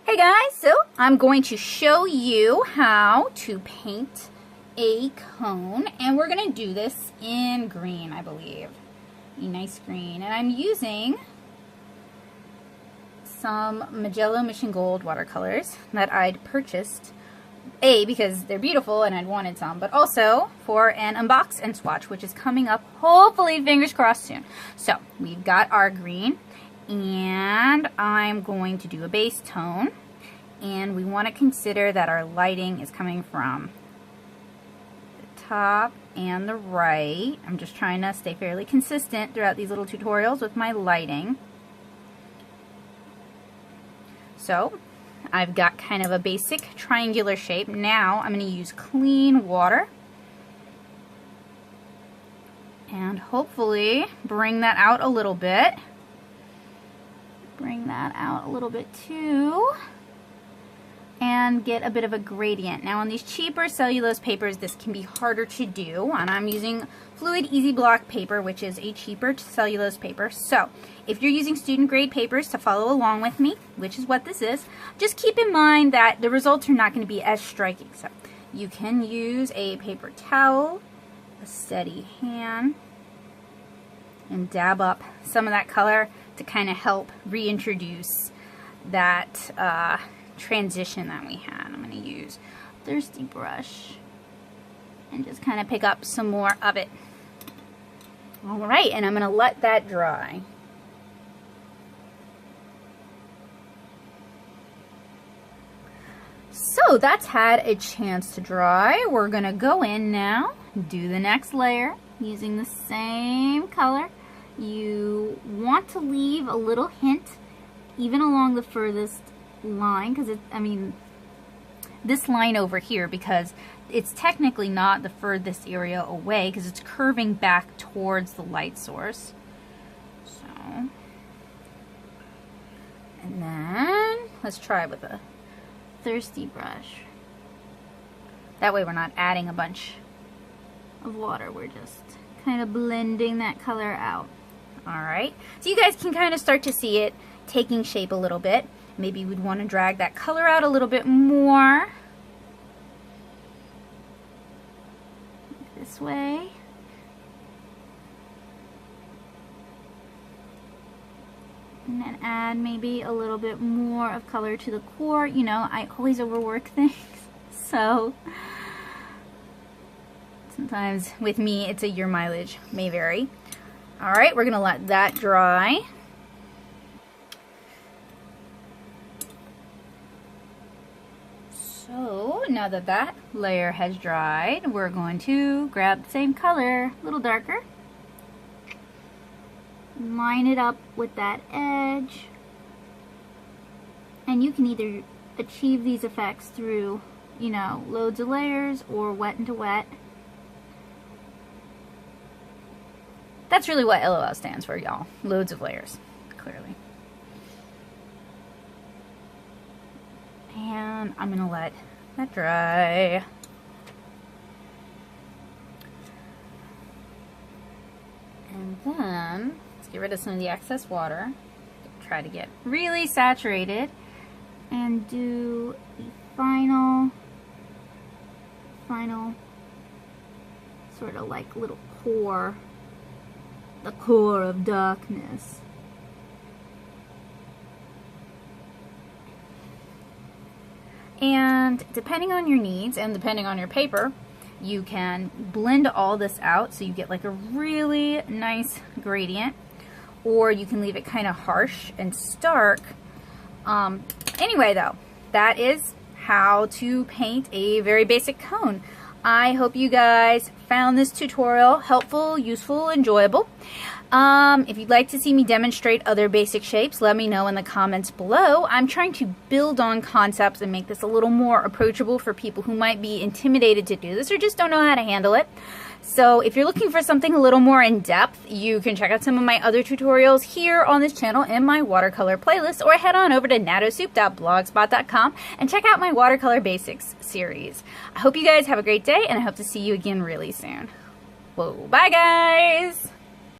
Hey guys, so I'm going to show you how to paint a cone, and we're going to do this in green, I believe. A nice green. And I'm using some Magella Mission Gold watercolors that I'd purchased, because they're beautiful and I'd wanted some, but also for an unbox and swatch, which is coming up, hopefully, fingers crossed, soon. So, we've got our green, and I'm going to do a base tone, and we want to consider that our lighting is coming from the top and the right. I'm just trying to stay fairly consistent throughout these little tutorials with my lighting. So I've got kind of a basic triangular shape. Now I'm going to use clean water and hopefully bring that out a little bit. Bring that out a little bit too, and get a bit of a gradient. Now on these cheaper cellulose papers, this can be harder to do, and I'm using Fluid Easy Block paper, which is a cheaper cellulose paper. So if you're using student grade papers to follow along with me, which is what this is, just keep in mind that the results are not going to be as striking. So you can use a paper towel, a steady hand, and dab up some of that color to kind of help reintroduce that transition that we had. I'm going to use a Thirsty brush and just kind of pick up some more of it. Alright, and I'm going to let that dry. So that's had a chance to dry. We're going to go in now, do the next layer using the same color. You want to leave a little hint even along the furthest line, because this line over here, because it's technically not the furthest area away because it's curving back towards the light source. So, and then let's try with a Thirsty brush. That way we're not adding a bunch of water, we're just kind of blending that color out. Alright, so you guys can kind of start to see it taking shape a little bit. Maybe we'd want to drag that color out a little bit more. This way. And then add maybe a little bit more of color to the core. You know, I always overwork things, so sometimes with me it's your mileage may vary. Alright, we're going to let that dry. So now that that layer has dried, we're going to grab the same color, a little darker, line it up with that edge, and you can either achieve these effects through, you know, loads of layers or wet into wet. That's really what LOL stands for, y'all. Loads of layers, clearly. And I'm going to let that dry. And then, let's get rid of some of the excess water. Try to get really saturated. And do the final sort of like little core. The core of darkness. And depending on your needs and depending on your paper, you can blend all this out so you get like a really nice gradient, or you can leave it kind of harsh and stark. Anyway though, that is how to paint a very basic cone. I hope you guys found this tutorial helpful, useful, enjoyable. If you'd like to see me demonstrate other basic shapes, let me know in the comments below. I'm trying to build on concepts and make this a little more approachable for people who might be intimidated to do this or just don't know how to handle it. So if you're looking for something a little more in depth, you can check out some of my other tutorials here on this channel in my watercolor playlist, or head on over to nattosoup.blogspot.com and check out my watercolor basics series. I hope you guys have a great day, and I hope to see you again really soon. Whoa, bye guys!